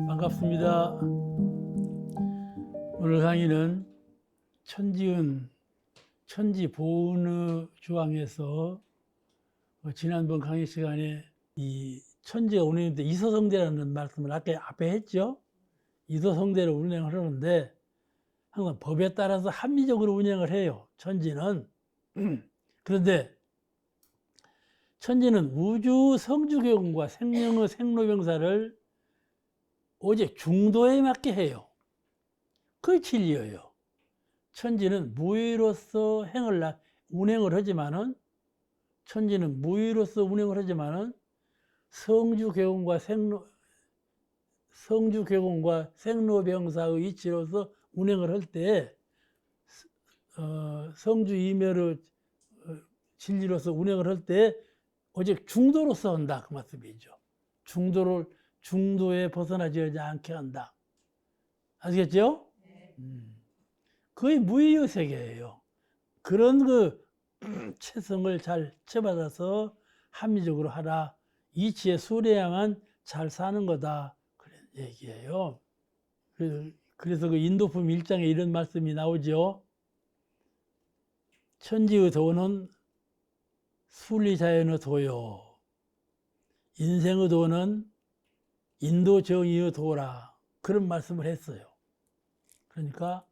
반갑습니다. 오늘 강의는 천지은, 천지보은의 주왕에서 지난번 강의 시간에 이 천지가 운행인데 이서성대라는 말씀을 앞에 했죠. 이서성대로 운행을 하는데 항상 법에 따라서 합리적으로 운행을 해요. 천지는. 그런데 천지는 우주 성주교훈과 생명의 생로병사를 오직 중도에 맞게 해요. 그게 진리예요. 천지는 무의로서 운행을 하지만은 천지는 무의로서 운행을 하지만은 성주교훈과 생로병사의 이치로서 운행을 할 때 성주이멸의 진리로서 운행을 할 때 오직 중도로서 한다 그 말씀이죠. 중도에 벗어나지 않게 한다. 아시겠죠? 거의 무의의 세계예요. 그런 체성을 잘 채받아서 합리적으로 하라. 이치에 수레야만 잘 사는 거다. 그런 얘기예요. 그래서 그 인도품 1장에 이런 말씀이 나오죠. 천지의 도는 순리자연의 도요. 인생의 도는 인도정의의 도라. 그런 말씀을 했어요. 그러니까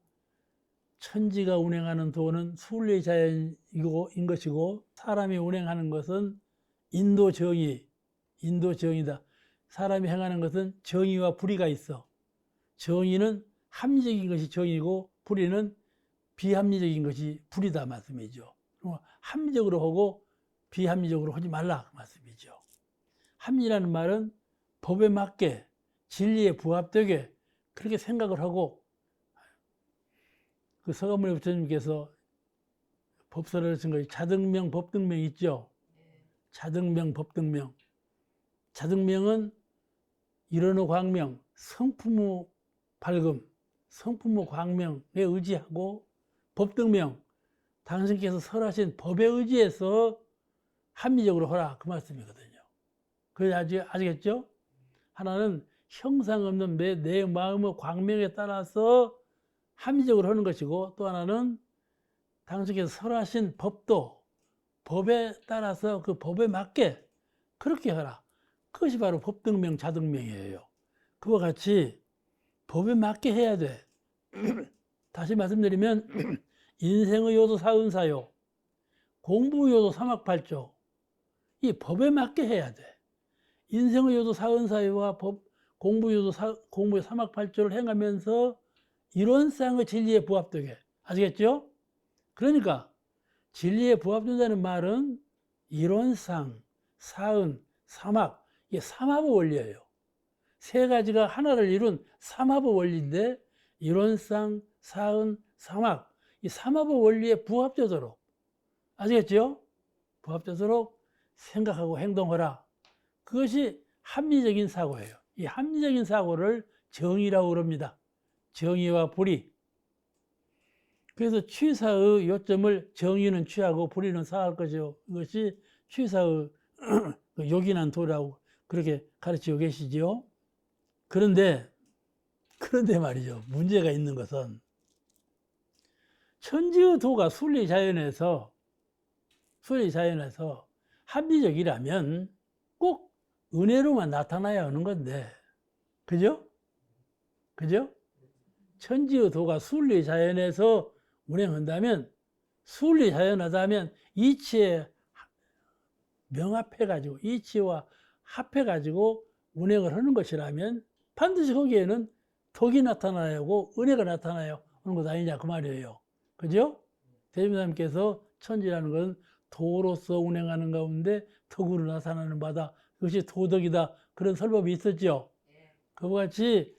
천지가 운행하는 도는 순리자연인 것이고 사람이 운행하는 것은 인도정의다. 사람이 행하는 것은 정의와 불의가 있어. 정의는 합리적인 것이 정의고 불의는 비합리적인 것이 불의다 말씀이죠. 합리적으로 하고 비합리적으로 하지 말라 말씀이죠. 합리라는 말은 법에 맞게 진리에 부합되게 그렇게 생각을 하고 그 서가모니 부처님께서 법설을 쓴 것이 자등명, 법등명 있죠. 자등명, 법등명. 자등명은 일원의 광명, 성품의 밝음, 성품의 광명에 의지하고 법등명, 당신께서 설하신 법에 의지해서 합리적으로 하라 그 말씀이거든요. 그래서 아시겠죠? 하나는 형상 없는 내 마음의 광명에 따라서 합리적으로 하는 것이고 또 하나는 당신께서 설하신 법도 법에 따라서 그 법에 맞게 그렇게 하라. 그것이 바로 법등명, 자등명이에요. 그와 같이 법에 맞게 해야 돼. 다시 말씀드리면 인생의 요도 사은사요, 공부 요도 삼학팔조 이 법에 맞게 해야 돼. 인생의 요도 사은사요와 공부 요도 공부의 삼학팔조를 행하면서 이론상의 진리에 부합되게. 아시겠죠? 그러니까 진리에 부합된다는 말은 이론상, 사은, 삼학, 이게 삼합의 원리예요. 세 가지가 하나를 이룬 삼합의 원리인데 이론상, 사은, 삼학, 이 삼합의 원리에 부합되도록 아시겠죠? 부합되도록 생각하고 행동하라. 그것이 합리적인 사고예요. 이 합리적인 사고를 정의라고 그럽니다. 정의와 불의. 그래서 취사의 요점을 정의는 취하고 불의는 사할 것이요. 이것이 취사의 요긴한 도라고 그렇게 가르치고 계시지요. 그런데 말이죠. 문제가 있는 것은 천지의 도가 순리자연에서 합리적이라면 꼭 은혜로만 나타나야 하는 건데, 그죠? 천지의 도가 순리자연에서 운행한다면, 순리자연하다면 이치에 명합해가지고, 이치와 합해가지고 운행을 하는 것이라면 반드시 거기에는 덕이 나타나야 하고 은혜가 나타나야 하는 것 아니냐 그 말이에요. 그죠? 대주님께서 천지라는 것은 도로서 운행하는 가운데 덕으로 나타나는 바다. 그것이 도덕이다. 그런 설법이 있었죠. 그와 같이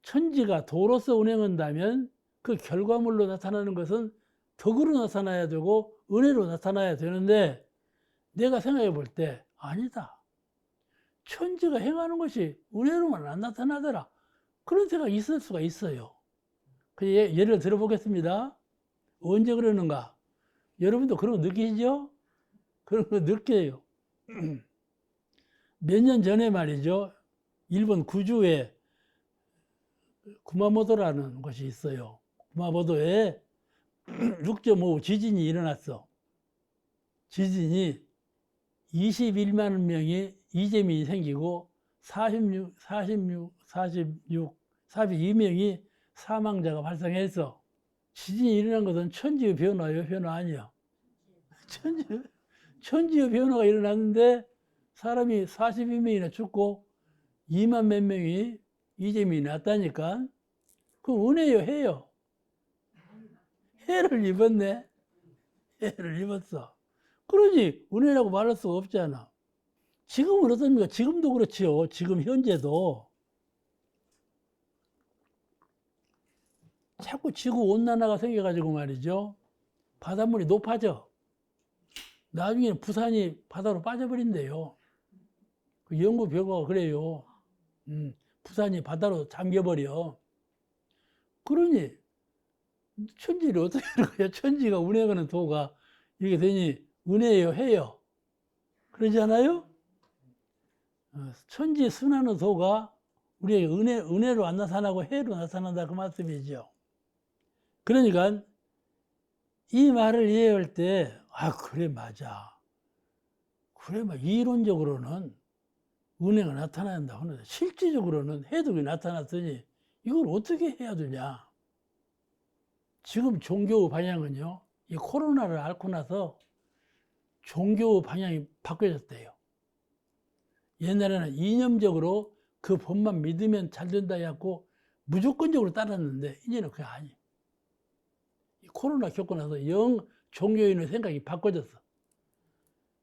천지가 도로서 운행한다면 그 결과물로 나타나는 것은 덕으로 나타나야 되고 은혜로 나타나야 되는데 내가 생각해 볼 때 아니다. 천지가 행하는 것이 은혜로만 안 나타나더라. 그런 생각이 있을 수가 있어요. 예를 들어보겠습니다. 언제 그러는가? 여러분도 그런 거 느끼시죠? 그런 거 느껴요. 몇 년 전에 말이죠. 일본 구주에 구마모토라는 곳이 있어요. 구마모토에 6.5 지진이 일어났어. 지진이 21만 명이 이재민이 생기고 42명이 사망자가 발생했어. 지진이 일어난 것은 천지의 변화요, 변화 아니야. 천지의 변화가 일어났는데 사람이 42명이나 죽고 2만 몇 명이 이재민이 났다니까. 그럼 은혜요, 해요. 해를 입었네. 해를 입었어. 그러니 은혜라고 말할 수가 없잖아. 지금은 어떻습니까? 지금도 그렇지요. 지금 현재도 자꾸 지구 온난화가 생겨가지고 말이죠. 바닷물이 높아져. 나중에는 부산이 바다로 빠져버린대요. 그 연구 결과가 그래요. 부산이 바다로 잠겨버려. 그러니 천지를 어떻게 하는 거야? 천지가 운행하는 도가 이렇게 되니 은혜예요, 해요. 그러지 않아요? 천지 순환의 도가 우리에게 은혜로 안 나타나고 해로 나타난다 그 말씀이죠. 그러니까 이 말을 이해할 때, 그래, 맞아. 그래, 이론적으로는 은혜가 나타난다 하는데 실질적으로는 해독이 나타났더니 이걸 어떻게 해야 되냐. 지금 종교 방향은요, 이 코로나를 앓고 나서 종교 방향이 바뀌어졌대요. 옛날에는 이념적으로 그 법만 믿으면 잘 된다 해갖고 무조건적으로 따랐는데 이제는 그게 아니에요. 코로나 겪고 나서 영 종교인의 생각이 바꿔졌어.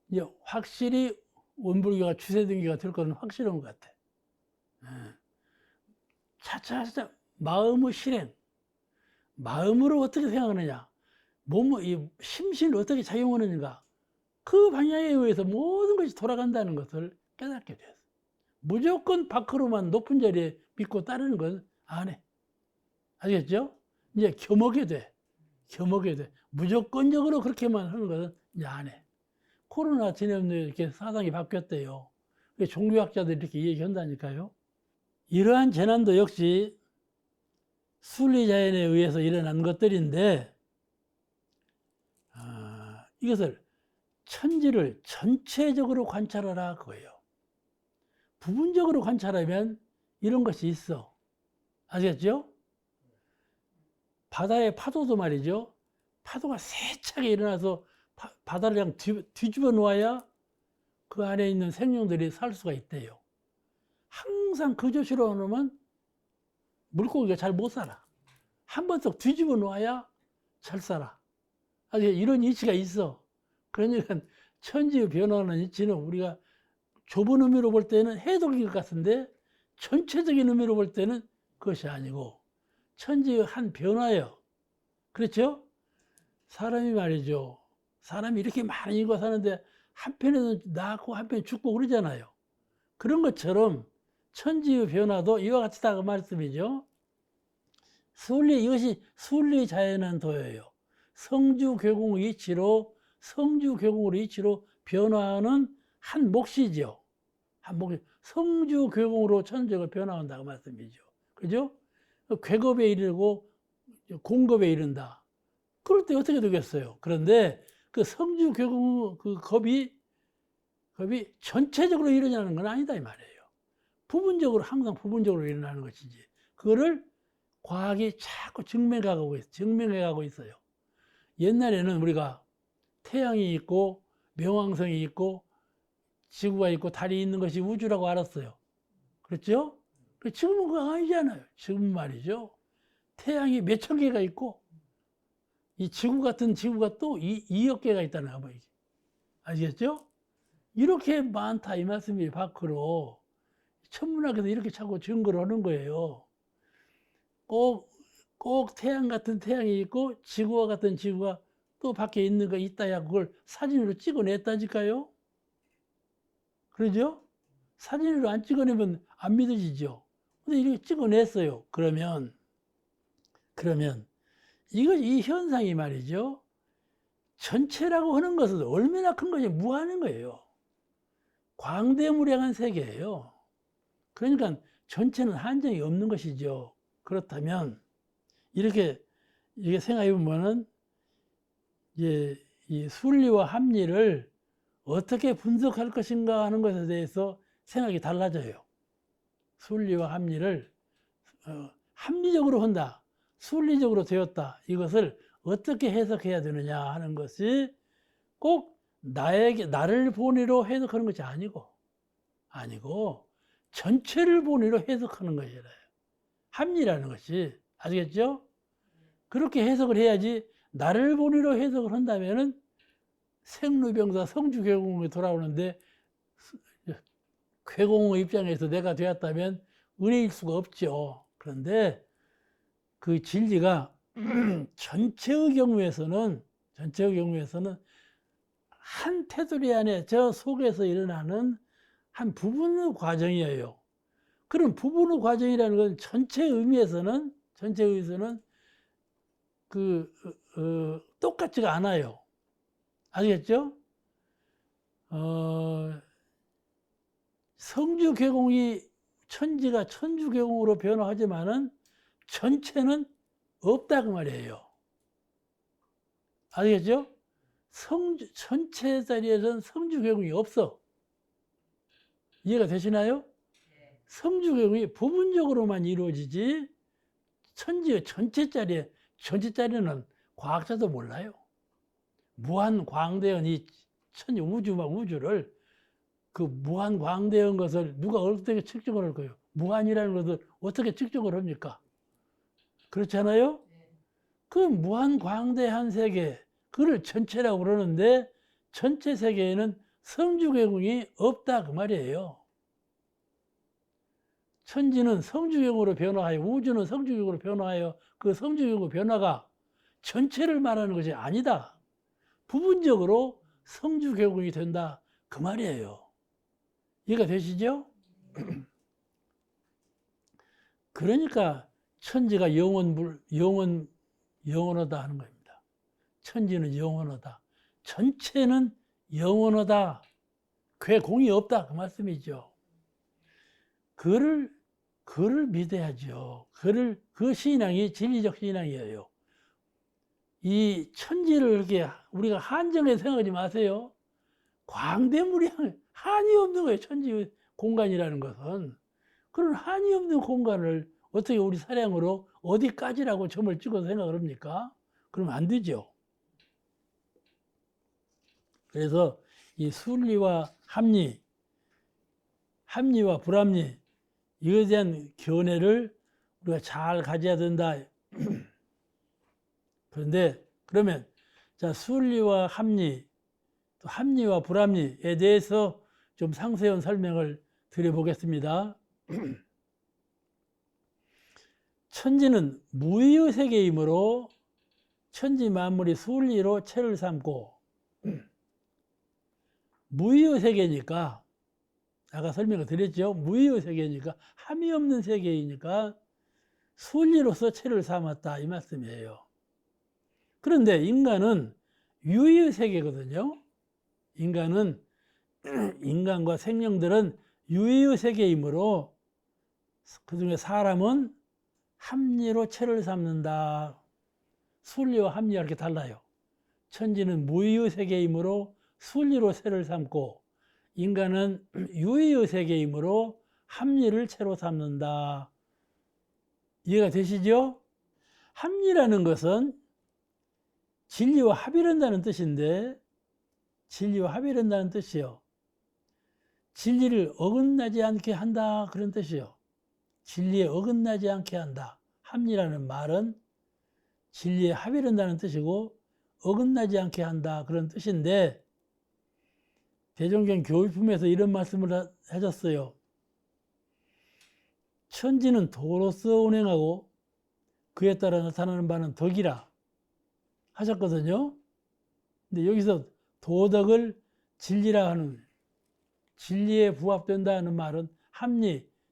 이제 확실히 원불교가 추세등기가 될 거는 확실한 것 같아. 차차차 마음의 실행, 마음으로 어떻게 생각하느냐, 이 심신을 어떻게 작용하느냐, 그 방향에 의해서 모든 것이 돌아간다는 것을 깨닫게 됐어. 무조건 밖으로만 높은 자리에 믿고 따르는 건 안 해. 아시겠죠? 이제 겸하게 돼. 겸하게 돼. 무조건적으로 그렇게만 하는 것은 이제 안 해. 코로나 지내면서 이렇게 사상이 바뀌었대요. 종교학자들이 이렇게 얘기한다니까요. 이러한 재난도 역시 순리자연에 의해서 일어난 것들인데, 이것을 천지를 전체적으로 관찰하라 그거예요. 부분적으로 관찰하면 이런 것이 있어. 아시겠죠? 바다의 파도도 말이죠. 파도가 세차게 일어나서 바다를 그냥 뒤집어 놓아야 그 안에 있는 생명들이 살 수가 있대요. 항상 그 조치로 놓으면 물고기가 잘 못 살아. 한 번 더 뒤집어 놓아야 잘 살아. 아주 이런 이치가 있어. 그러니까 천지의 변화하는 이치는 우리가 좁은 의미로 볼 때는 해독인 것 같은데 전체적인 의미로 볼 때는 그것이 아니고 천지의 한 변화예요. 그렇죠? 사람이 말이죠. 사람이 이렇게 많은 인구가 사는데 한편에는 낳고 한편에 죽고 그러잖아요. 그런 것처럼 천지의 변화도 이와 같다 그 말씀이죠. 이것이 순리 자연한 도예요. 성주교공의 이치로 변화하는 한 몫이죠. 한 몫이 성주교공으로 천지가 변화한다고 말씀이죠. 그죠? 괴겁에 이르고 공겁에 이른다. 그럴 때 어떻게 되겠어요? 그런데 그 성주교공 그 겁이 전체적으로 일어나는 건 아니다 이 말이에요. 부분적으로 항상 부분적으로 일어나는 것이지. 그거를 과학이 자꾸 증명해가고 있어요. 옛날에는 우리가 태양이 있고 명왕성이 있고 지구가 있고 달이 있는 것이 우주라고 알았어요. 그렇죠? 지금은 그거 아니잖아요. 지금 말이죠. 태양이 몇천 개가 있고 이 지구 같은 지구가 또 2억 개가 있다는 거예요. 아시겠죠? 이렇게 많다 이 말씀이 밖으로 천문학에서 이렇게 자꾸 증거를 하는 거예요. 꼭 태양 같은 태양이 있고 지구와 같은 지구가 또 밖에 있는 거 있다야 그걸 사진으로 찍어냈다니까요. 그러죠? 사진으로 안 찍어내면 안 믿어지죠. 근데 이렇게 찍어냈어요. 그러면 이 현상이 말이죠. 전체라고 하는 것은 얼마나 큰 것이 무한한 거예요. 광대무량한 세계예요. 그러니까 전체는 한정이 없는 것이죠. 그렇다면 이렇게 생각해 보면은 이제 이 순리와 합리를 어떻게 분석할 것인가 하는 것에 대해서 생각이 달라져요. 순리와 합리를 합리적으로 한다, 순리적으로 되었다, 이것을 어떻게 해석해야 되느냐 하는 것이 꼭 나를 본의로 해석하는 것이 아니고 전체를 본의로 해석하는 것이래요. 합리라는 것이. 아시겠죠? 그렇게 해석을 해야지. 나를 본의로 해석을 한다면은 생로병사 성주괴공에 돌아오는데, 괴공의 입장에서 내가 되었다면 은혜일 수가 없죠. 그런데 그 진리가 전체의 경우에서는 한 테두리 안에 저 속에서 일어나는 한 부분의 과정이에요. 그럼 부분의 과정이라는 건 전체 의미에서는 똑같지가 않아요. 아시겠죠? 성주괴공이 천지가 천주괴공으로 변화하지만은 전체는 없다 그 말이에요. 아시겠죠? 전체 자리에서는 성주괴공이 없어. 이해가 되시나요? 성주괴공이 부분적으로만 이루어지지 천지의 전체 자리에는 과학자도 몰라요. 무한 광대한 이 천지 우주를, 그 무한 광대한 것을 누가 어떻게 측정을 할 거예요? 무한이라는 것을 어떻게 측정을 합니까? 그렇잖아요? 그 무한 광대한 세계, 그걸 전체라고 그러는데 전체 세계에는 성주괴공이 없다 그 말이에요. 천지는 성주괴공으로 변화하여, 우주는 성주괴공으로 변화하여, 그 성주괴공 변화가 전체를 말하는 것이 아니다. 부분적으로 성주괴공이 된다 그 말이에요. 이해가 되시죠? 그러니까 천지가 영원하다 하는 겁니다. 천지는 영원하다. 전체는 영원하다. 괴공이 없다 그 말씀이죠. 그를 믿어야죠. 그 신앙이 진리적 신앙이에요. 이 천지를 이렇게 우리가 한정해 생각하지 마세요. 광대무량 한이 없는 거예요. 천지 공간이라는 것은. 그런 한이 없는 공간을 어떻게 우리 사량으로 어디까지라고 점을 찍어서 생각을 합니까? 그러면 안 되죠. 그래서 이 순리와 합리와 불합리, 이것에 대한 견해를 우리가 잘 가져야 된다. 그러면 자, 순리와 합리와 불합리에 대해서 좀 상세한 설명을 드려보겠습니다. 천지는 무의의 세계이므로 천지 만물이 순리로 체를 삼고, 무의의 세계니까, 아까 설명을 드렸죠. 무의의 세계니까, 함이 없는 세계이니까 순리로서 체를 삼았다 이 말씀이에요. 그런데 인간은 유의의 세계거든요. 인간과 생명들은 유의의 세계이므로 그중에 사람은 합리로 체를 삼는다. 순리와 합리가 이렇게 달라요. 천지는 무의의 세계이므로 순리로 체를 삼고, 인간은 유의의 세계이므로 합리를 체로 삼는다. 이해가 되시죠? 합리라는 것은 진리와 합이른다는 뜻인데, 진리와 합이른다는 뜻이요. 진리를 어긋나지 않게 한다 그런 뜻이요. 진리에 어긋나지 않게 한다. 합리라는 말은 진리에 합이른다는 뜻이고 어긋나지 않게 한다 그런 뜻인데, 대종경 교육품에서 이런 말씀을 해줬어요. 천지는 도로서 운행하고 그에 따라 나타나는 바는 덕이라 하셨거든요. 근데 여기서 도덕을 진리라 하는, 진리에 부합된다는 말은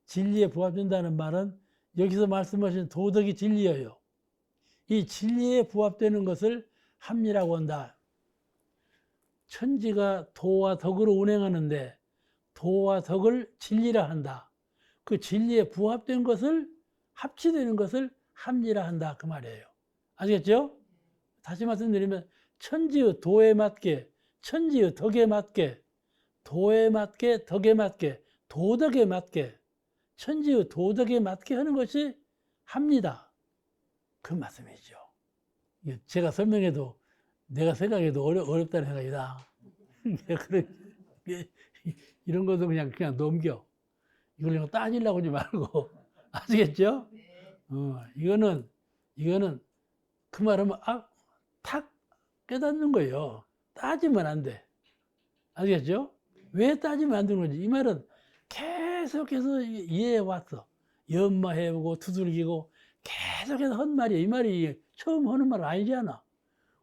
진리에 부합된다는 말은 여기서 말씀하신 도덕이 진리예요. 이 진리에 부합되는 것을 합리라고 한다. 천지가 도와 덕으로 운행하는데 도와 덕을 진리라 한다. 그 진리에 부합된 것을 합치되는 것을 합리라 한다. 그 말이에요. 아시겠죠? 다시 말씀드리면 천지의 도에 맞게, 천지의 덕에 맞게, 도에 맞게, 덕에 맞게, 도덕에 맞게, 천지의 도덕에 맞게 하는 것이 합니다. 그 말씀이죠. 제가 설명해도 내가 생각해도 어렵다는 생각이다. 이런 것도 그냥 넘겨. 이걸 그냥 따지려고 하지 말고. 아시겠죠? 이거는 그 말하면 탁 깨닫는 거예요. 따지면 안 돼. 아시겠죠? 왜 따지면 안 되는 건지. 이 말은 계속해서 이해해 왔어. 연마해보고 두들기고 계속해서 한 말이에요. 이 말이 처음 하는 말 아니잖아.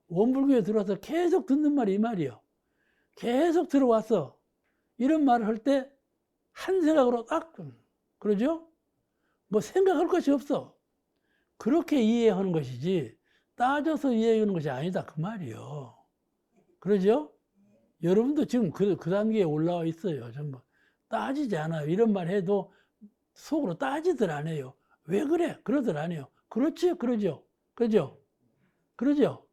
원불교에 들어와서 계속 듣는 말이 이 말이에요. 계속 들어왔어. 이런 말을 할 때 한 생각으로 그러죠? 뭐 생각할 것이 없어. 그렇게 이해하는 것이지 따져서 이해하는 것이 아니다. 그 말이요. 그러죠? 여러분도 지금 그 단계에 올라와 있어요. 전부 따지지 않아요. 이런 말 해도 속으로 따지들 안 해요. 왜 그래? 그러들 안 해요. 그렇지? 그러죠? 그죠? 그러죠?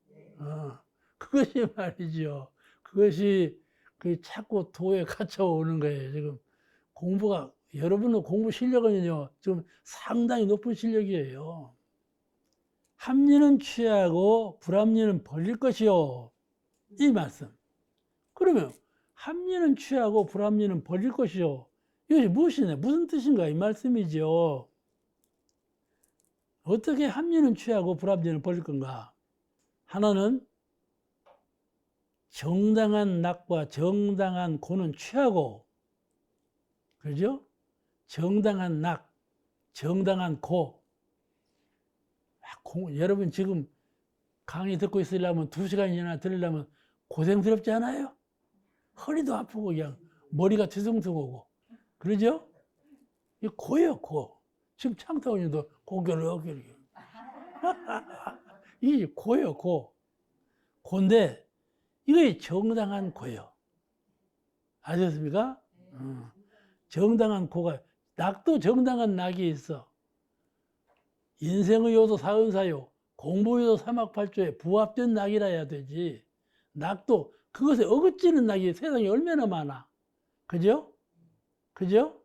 그것이 말이죠. 그것이 자꾸 도에 갇혀오는 거예요. 지금 공부가, 여러분의 공부 실력은요, 지금 상당히 높은 실력이에요. 합리는 취하고 불합리는 버릴 것이요. 이 말씀. 그러면 합리는 취하고 불합리는 버릴 것이요. 이것이 무엇이냐? 무슨 뜻인가? 이 말씀이죠. 어떻게 합리는 취하고 불합리는 버릴 건가? 하나는 정당한 낙과 정당한 고는 취하고, 그죠? 정당한 낙, 정당한 고. 여러분 지금 강의 듣고 있으려면 2시간이나 들으려면 고생스럽지 않아요? 허리도 아프고 그냥 머리가 뒤숭숭하고. 그러죠? 이 고예요, 고. 지금 창타원님도 고개를 이렇게. 이게 고예요, 고. 고인데 이게 정당한 고예요. 아셨습니까? 정당한 고가, 낙도 정당한 낙이 있어. 인생의 요도 사은사요, 공부의 요도 삼학팔조에 부합된 낙이라 해야 되지. 낙도 그것에 어긋지는 낙이 세상에 얼마나 많아. 그죠? 그죠?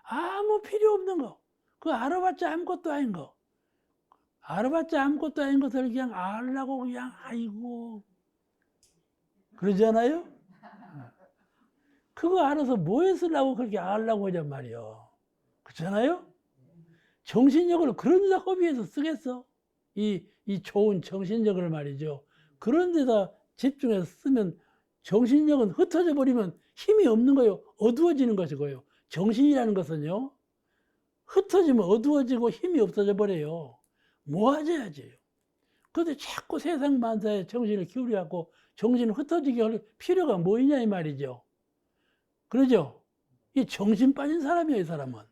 아무 필요 없는 거. 그거 알아봤자 아무것도 아닌 거. 알아봤자 아무것도 아닌 것을 그냥 알라고 그냥 아이고 그러잖아요? 그거 알아서 뭐에 쓰려고 그렇게 알라고 하냔 말이요. 그렇잖아요? 정신력을 그런 데다 허비해서 쓰겠어? 이 좋은 정신력을 말이죠. 그런 데다 집중해서 쓰면 정신력은 흩어져 버리면 힘이 없는 거예요. 어두워지는 것이고요. 정신이라는 것은요, 흩어지면 어두워지고 힘이 없어져 버려요. 모아져야지. 그런데 자꾸 세상 만사에 정신을 기울여갖고 정신을 흩어지게 할 필요가 뭐 있냐 이 말이죠. 그러죠? 이 정신 빠진 사람이에요, 이 사람은.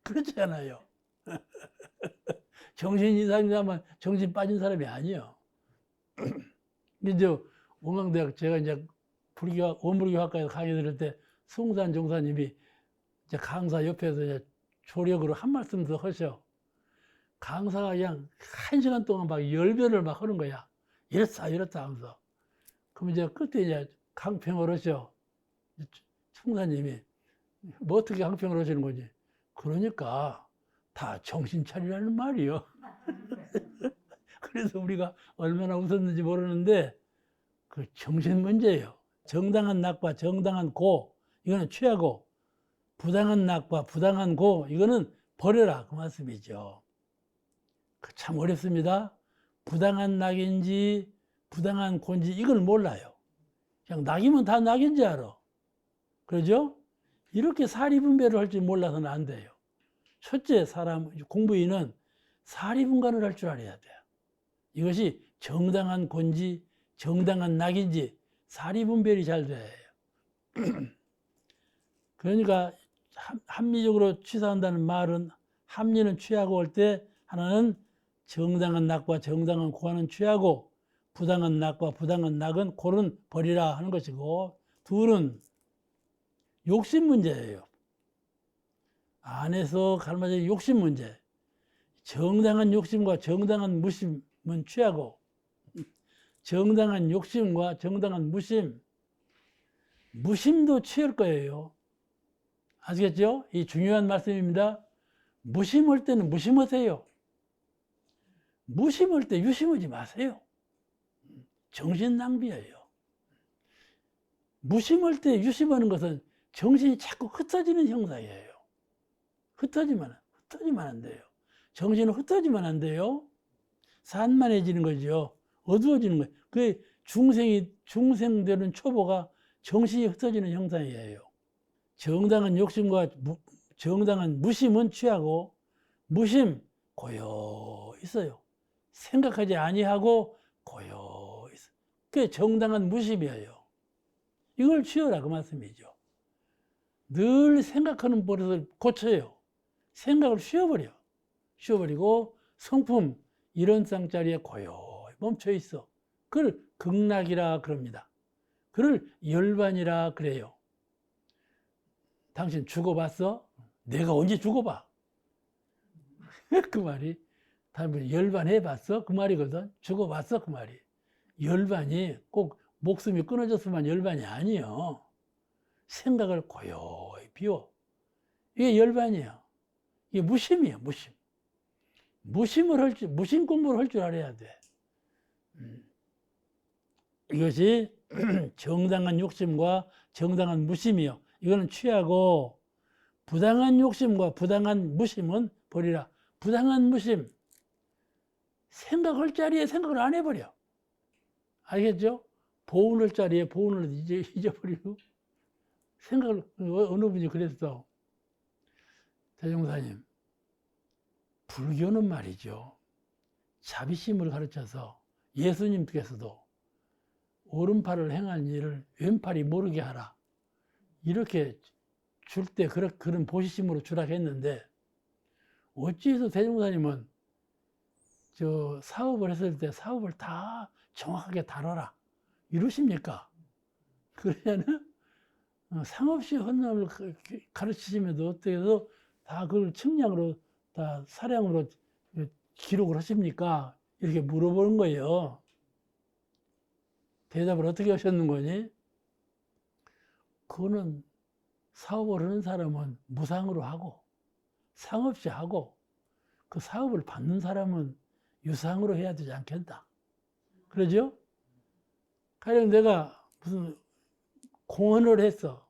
그렇지 않아요. 정신 이상인 사람은 정신 빠진 사람이 아니에요. 이제 원광대학 제가 이제 원불교학과에서 강의 들을 때 송산 종사님이 이제 강사 옆에서 이제 조력으로 한 말씀 더 하셔. 강사가 그냥 1시간 동안 막 열변을 막 하는 거야. 이렇다 하면서. 그럼 이제 그때 이제 강평을 하셔. 총사님이 뭐 어떻게 강평을 하시는 거지? 그러니까 다 정신 차리라는 말이요. 그래서 우리가 얼마나 웃었는지 모르는데 그 정신 문제예요. 정당한 낙과 정당한 고 이거는 취하고 부당한 낙과 부당한 고 이거는 버려라 그 말씀이죠. 참 어렵습니다. 부당한 낙인지 부당한 고인지 이걸 몰라요. 그냥 낙이면 다 낙인지 알아. 그러죠? 이렇게 사리분별을 할 줄 몰라서는 안 돼요. 첫째 사람 공부인은 사리분간을 할 줄 알아야 돼요. 이것이 정당한 곤지 정당한 낙인지 사리분별이 잘 돼요. 그러니까 합리적으로 취사한다는 말은 합리는 취하고 올 때 하나는 정당한 낙과 정당한 고안은 취하고 부당한 낙과 부당한 낙은 고는 버리라 하는 것이고, 둘은 욕심 문제예요. 안에서 갈라진 욕심 문제. 정당한 욕심과 정당한 무심은 취하고, 정당한 욕심과 정당한 무심도 취할 거예요. 아시겠죠? 이 중요한 말씀입니다. 무심할 때는 무심하세요. 무심할 때 유심하지 마세요. 정신 낭비예요. 무심할 때 유심하는 것은 정신이 자꾸 흩어지는 형상이에요. 흩어지면 안 돼요. 정신은 흩어지면 안 돼요. 산만해지는 거죠. 어두워지는 거예요. 그 중생되는 초보가 정신이 흩어지는 형상이에요. 정당한 욕심과 정당한 무심은 취하고, 무심 고요 있어요. 생각하지 아니하고 고요 있어요. 그게 정당한 무심이에요. 이걸 취하라 그 말씀이죠. 늘 생각하는 버릇을 고쳐요. 생각을 쉬어버리고 성품 이런 쌍자리에 고요히 멈춰 있어. 그걸 극락이라 그럽니다. 그를 열반이라 그래요. 당신 죽어봤어? 내가 언제 죽어봐? 그 말이 다음에 열반해봤어? 그 말이거든. 죽어봤어? 그 말이. 열반이 꼭 목숨이 끊어졌으면 열반이 아니요. 생각을 고요히 비워. 이게 열반이야. 이게 무심이야, 무심. 무심 공부를 할 줄 알아야 돼. 이것이 정당한 욕심과 정당한 무심이요. 이거는 취하고, 부당한 욕심과 부당한 무심은 버리라. 부당한 무심. 생각할 자리에 생각을 안 해버려. 알겠죠? 보은할 자리에 보은을 잊어버리고, 생각을, 어느 분이 그랬어. 대종사님, 불교는 말이죠. 자비심을 가르쳐서 예수님께서도 오른팔을 행한 일을 왼팔이 모르게 하라. 이렇게 줄 때 그런 보시심으로 주라 했는데, 어찌해서 대종사님은 저 사업을 했을 때 사업을 다 정확하게 다뤄라. 이러십니까? 그러냐는 상없이 헌납을 가르치시면서 어떻게 해서 다 그걸 측량으로 다 사량으로 기록을 하십니까? 이렇게 물어보는 거예요. 대답을 어떻게 하셨는 거니? 그거는 사업을 하는 사람은 무상으로 하고 상없이 하고, 그 사업을 받는 사람은 유상으로 해야 되지 않겠다. 그러죠? 가령 내가 무슨 공헌을 했어.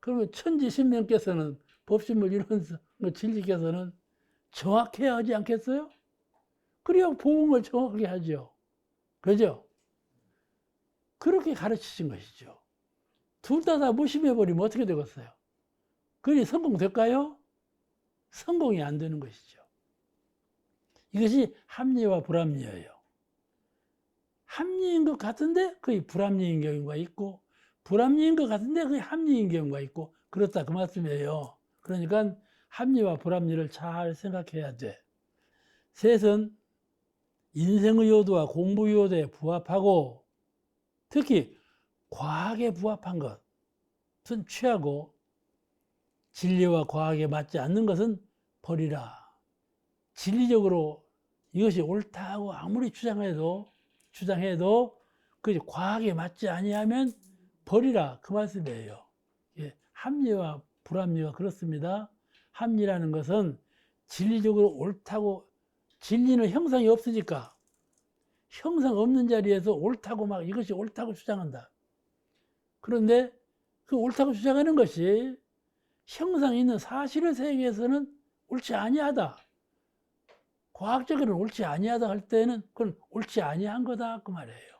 그러면 천지신명께서는, 법신물 이런 진리께서는 정확해야 하지 않겠어요? 그래야 보응을 정확하게 하죠. 그죠? 그렇게 가르치신 것이죠. 둘 다 무심해버리면 어떻게 되겠어요? 그게 성공될까요? 성공이 안 되는 것이죠. 이것이 합리와 불합리예요. 합리인 것 같은데 거의 불합리인 경우가 있고, 불합리인 것 같은데 거의 합리인 경우가 있고, 그렇다 그 말씀이에요. 그러니까 합리와 불합리를 잘 생각해야 돼. 셋은 인생의 요도와 공부의 요도에 부합하고, 특히 과학에 부합한 것은 취하고, 진리와 과학에 맞지 않는 것은 버리라. 진리적으로 이것이 옳다고 아무리 주장해도 그 과학에 맞지 아니하면 버리라 그 말씀이에요. 예, 합리와 불합리가 그렇습니다. 합리라는 것은 진리적으로 옳다고, 진리는 형상이 없으니까 형상 없는 자리에서 옳다고 막 이것이 옳다고 주장한다. 그런데 그 옳다고 주장하는 것이 형상이 있는 사실의 세계에서는 옳지 아니하다. 과학적으로는 옳지 아니하다 할 때는 그건 옳지 아니한 거다 그 말이에요.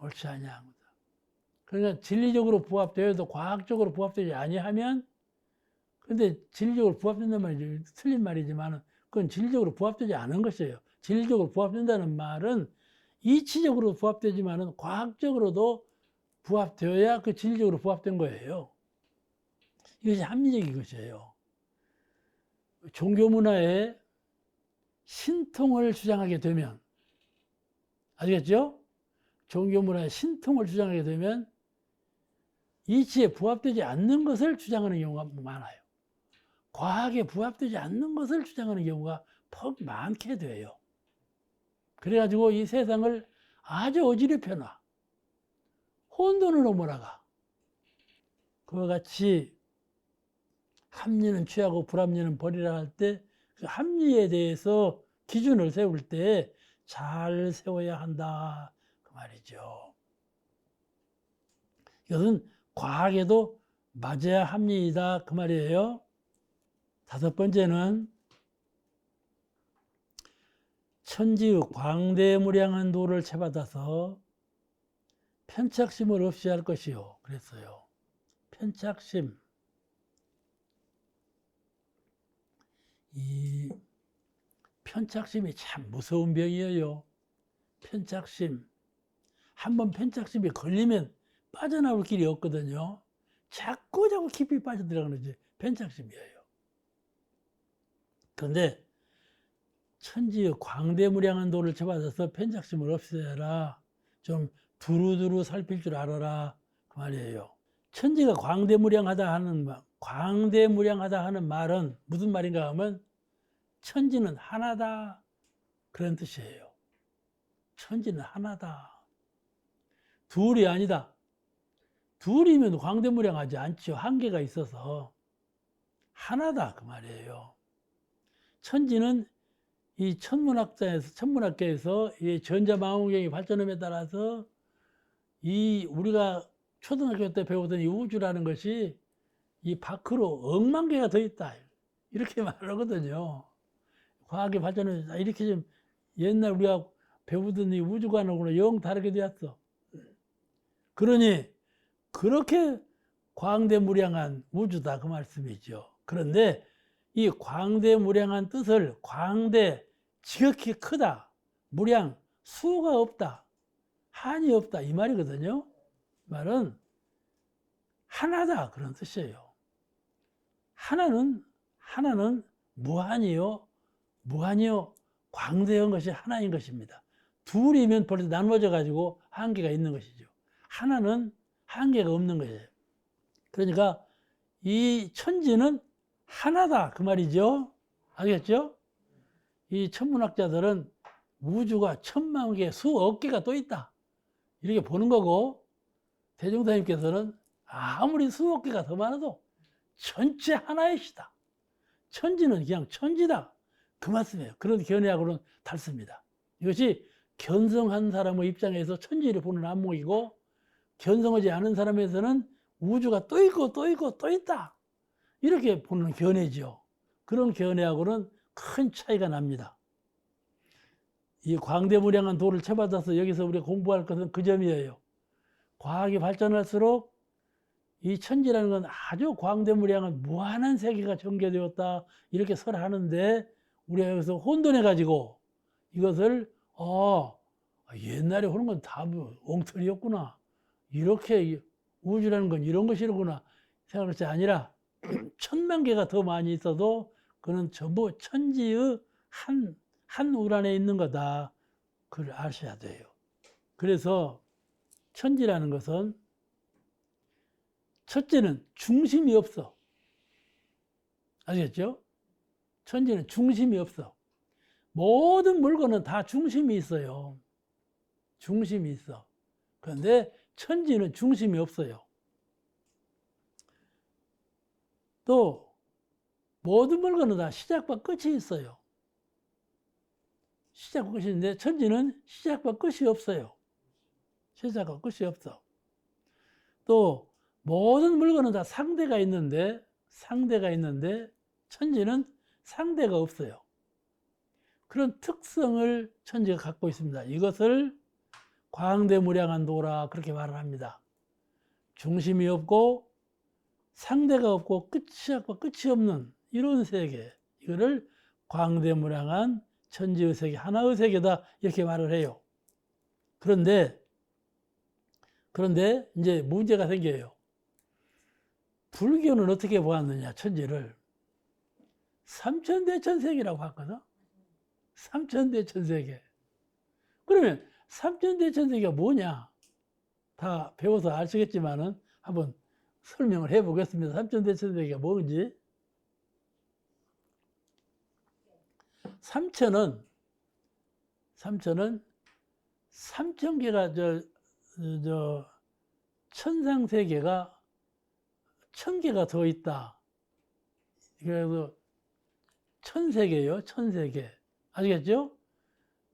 옳지 아니한 거다. 그러니까 진리적으로 부합되어도 과학적으로 부합되지 아니하면, 근데 진리적으로 부합된다는 말이 틀린 말이지만 그건 진리적으로 부합되지 않은 것이에요. 진리적으로 부합된다는 말은 이치적으로 부합되지만은 과학적으로도 부합되어야 그 진리적으로 부합된 거예요. 이것이 합리적인 것이에요. 종교 문화에 신통을 주장하게 되면, 아시겠죠? 종교문화의 신통을 주장하게 되면 이치에 부합되지 않는 것을 주장하는 경우가 많아요. 과학에 부합되지 않는 것을 주장하는 경우가 퍽 많게 돼요. 그래가지고 이 세상을 아주 어지럽혀 놔. 혼돈으로 몰아가. 그와 같이 합리는 취하고 불합리는 버리라 할 때 그 합리에 대해서 기준을 세울 때 잘 세워야 한다 그 말이죠. 이것은 과학에도 맞아야 합리이다 그 말이에요. 다섯 번째는 천지의 광대무량한 도를 채받아서 편착심을 없이 할 것이요. 그랬어요. 편착심. 이 편착심이 참 무서운 병이에요. 편착심. 한번 편착심이 걸리면 빠져나올 길이 없거든요. 자꾸 깊이 빠져들어가는 게 편착심이에요. 그런데 천지의 광대무량한 도를 채받아서 편착심을 없애라. 좀 두루두루 살필 줄 알아라. 그 말이에요. 천지가 광대무량하다 하는 말은 무슨 말인가 하면 천지는 하나다. 그런 뜻이에요. 천지는 하나다. 둘이 아니다. 둘이면 광대무량하지 않죠. 한계가 있어서. 하나다. 그 말이에요. 천지는 이 천문학계에서 이 전자망원경이 발전함에 따라서 이 우리가 초등학교 때 배우던 이 우주라는 것이 이 밖으로 억만 개가 더 있다. 이렇게 말하거든요. 과학이 발전해서 이렇게 좀 옛날 우리가 배우던 이 우주관하고는 영 다르게 되었어. 그러니 그렇게 광대무량한 우주다 그 말씀이죠. 그런데 이 광대무량한 뜻을 광대 지극히 크다, 무량 수가 없다, 한이 없다 이 말이거든요. 말은 하나다 그런 뜻이에요. 하나는 무한이요 광대한 것이 하나인 것입니다. 둘이면 벌써 나눠져 가지고 한계가 있는 것이죠. 하나는 한계가 없는 것이에요. 그러니까 이 천지는 하나다 그 말이죠. 알겠죠? 이 천문학자들은 우주가 천만 개, 수억 개가 또 있다 이렇게 보는 거고, 대종사님께서는 아무리 수억 개가 더 많아도 전체 하나의 시다. 천지는 그냥 천지다 그 말씀이에요. 그런 견해하고는 다릅니다. 이것이 견성한 사람의 입장에서 천지를 보는 안목이고, 견성하지 않은 사람에서는 우주가 또 있고 또 있고 또 있다 이렇게 보는 견해죠. 그런 견해하고는 큰 차이가 납니다. 이 광대무량한 도를 채받아서 여기서 우리가 공부할 것은 그 점이에요. 과학이 발전할수록 이 천지라는 건 아주 광대무량한 무한한 세계가 전개되었다 이렇게 설하는데, 우리가 여기서 혼돈해 가지고 이것을 옛날에 하는 건 다 엉터리였구나, 이렇게 우주라는 건 이런 것이로구나 생각할 게 아니라 천만 개가 더 많이 있어도 그는 전부 천지의 한 울 안에 있는 거다. 그걸 아셔야 돼요. 그래서 천지라는 것은 첫째는 중심이 없어. 아시겠죠? 천지는 중심이 없어. 모든 물건은 다 중심이 있어요. 중심이 있어. 그런데 천지는 중심이 없어요. 또 모든 물건은 다 시작과 끝이 있어요. 시작과 끝이 있는데 천지는 시작과 끝이 없어요. 시작과 끝이 없어. 또 모든 물건은 다 상대가 있는데 천지는 상대가 없어요. 그런 특성을 천지가 갖고 있습니다. 이것을 광대무량한 도라 그렇게 말을 합니다. 중심이 없고 상대가 없고 끝이 없는 이런 세계, 이거를 광대무량한 천지의 세계, 하나의 세계다 이렇게 말을 해요. 그런데 이제 문제가 생겨요. 불교는 어떻게 보았느냐, 천지를 삼천대천세계라고 봤거든. 삼천대천세계. 그러면 삼천대천세계가 뭐냐? 다 배워서 아시겠지만은 한번 설명을 해보겠습니다. 삼천대천세계가 뭔지. 삼천은 삼천 개가 천상세계가 1000개가 더 있다. 그래서 천세계요, 천세계. 아시겠죠?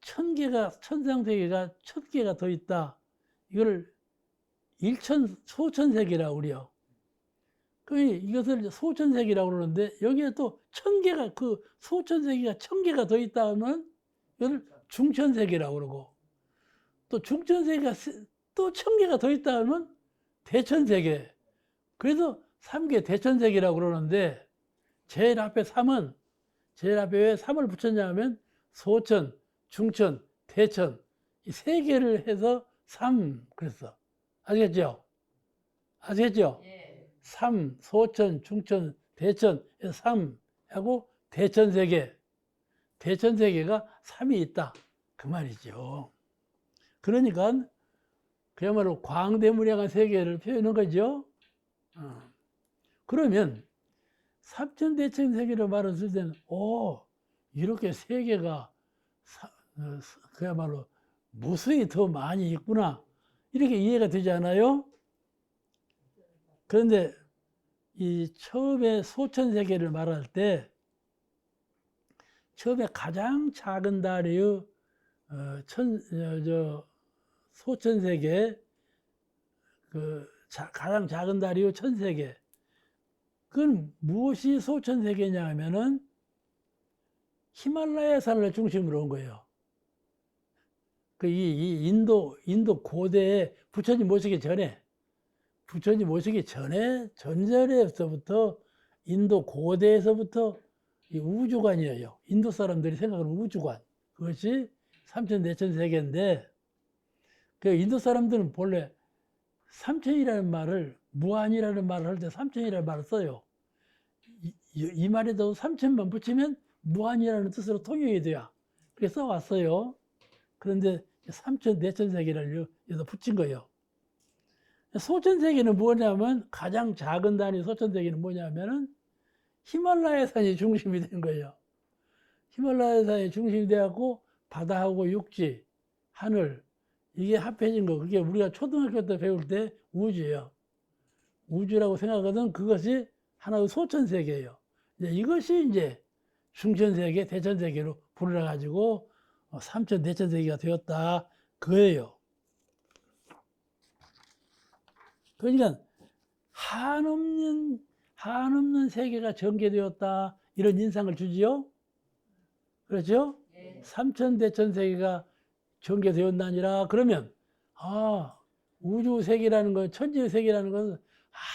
1000개가, 천상세계가 1000개가 더 있다. 이걸 소천세계라고 그래요. 이것을 소천세계라고 그러는데, 여기에 또 1000개가, 그 소천세계가 1000개가 더 있다 하면, 이걸 중천세계라고 그러고, 또 중천세계가 또 1000개가 더 있다 하면, 대천세계. 그래서 3개 대천세계라고 그러는데, 제일 앞에 왜 3을 붙였냐 하면, 소천, 중천, 대천, 이 3개를 해서 3 그랬어. 아시겠죠? 아시겠죠? 예. 3, 소천, 중천, 대천, 3 하고 대천세계. 대천세계가 3이 있다. 그 말이죠. 그러니까 그야말로 광대무량한 세계를 표현한 거죠. 그러면 삼천대천세계를 말했을 때는 이렇게 세계가 그야말로 무수히 더 많이 있구나. 이렇게 이해가 되지 않아요? 그런데 이 처음에 소천세계를 말할 때 처음에 가장 작은 달의 소천세계, 가장 작은 달의 천세계. 그건 무엇이 소천세계냐 하면은 히말라야 산을 중심으로 한 거예요. 이 인도 고대에 부처님 모시기 전에 전절에서부터 인도 고대에서부터 이 우주관이에요. 인도 사람들이 생각하는 우주관. 그것이 삼천대천세계인데, 그 인도 사람들은 본래 삼천이라는 말을, 무한이라는 말을 할 때 삼천이라는 말을 써요. 이 말에도 삼천만 붙이면 무한이라는 뜻으로 통용이 돼야. 그렇게 써왔어요. 그런데 삼천대천세계를 여기다 붙인 거예요. 소천세계는 뭐냐면, 가장 작은 단위 소천세계는 뭐냐면은 히말라야 산이 중심이 된 거예요. 히말라야 산이 중심이 돼갖고 바다하고 육지, 하늘, 이게 합해진 거. 그게 우리가 초등학교 때 배울 때 우주예요. 우주라고 생각하거든. 그것이 하나의 소천세계예요. 이것이 이제 중천세계, 대천세계로 불러가지고 삼천대천세계가 되었다. 그거예요. 그러니까 한없는 세계가 전개되었다. 이런 인상을 주지요. 그렇죠? 예. 삼천대천세계가 전개되었나니라. 그러면 우주 세계라는 것, 천지의 세계라는 것은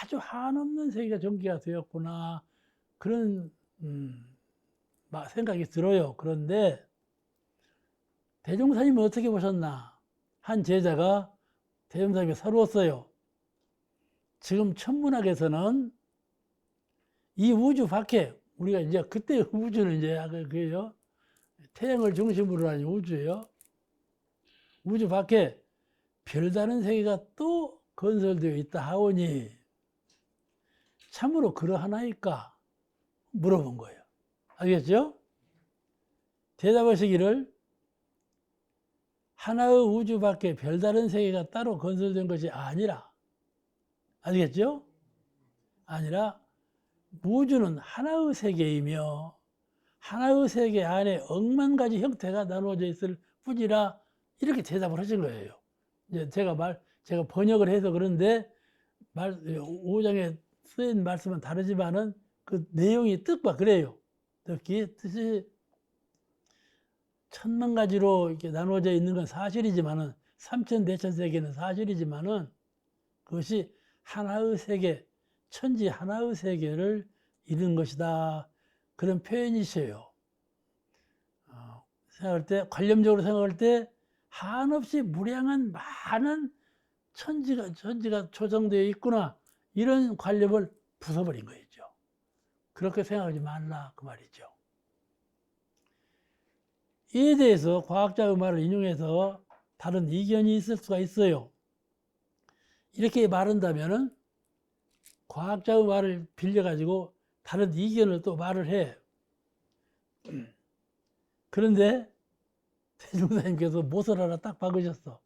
아주 한없는 세계가 전개가 되었구나. 그런 생각이 들어요. 그런데 대종사님은 어떻게 보셨나? 한 제자가 대종사님에 서러웠어요. 지금 천문학에서는 이 우주 밖에, 우리가 이제 그때 우주는 이제 그게요, 태양을 중심으로 하는 우주예요. 우주 밖에 별다른 세계가 또 건설되어 있다 하오니 참으로 그러하나이까 물어본 거예요. 알겠죠? 대답하시기를, 하나의 우주 밖에 별다른 세계가 따로 건설된 것이 아니라, 알겠죠? 아니라 우주는 하나의 세계이며 하나의 세계 안에 억만 가지 형태가 나누어져 있을 뿐이라, 이렇게 대답을 하신 거예요. 이제 제가 번역을 해서 그런데 5장에 쓰인 말씀은 다르지만은 그 내용이 뜻과 그래요. 뜻이 천만 가지로 이렇게 나누어져 있는 건 사실이지만은, 삼천대천세계는 사실이지만은, 그것이 하나의 세계, 천지 하나의 세계를 이룬 것이다. 그런 표현이셔요. 생각할 때, 관념적으로 생각할 때, 한없이 무량한 많은 천지가 조성되어 있구나. 이런 관념을 부숴버린 거죠. 그렇게 생각하지 말라. 그 말이죠. 이에 대해서 과학자의 말을 인용해서 다른 이견이 있을 수가 있어요. 이렇게 말한다면은 과학자의 말을 빌려가지고 다른 이견을 또 말을 해. 그런데 대중사님께서 못을 하나 딱 박으셨어.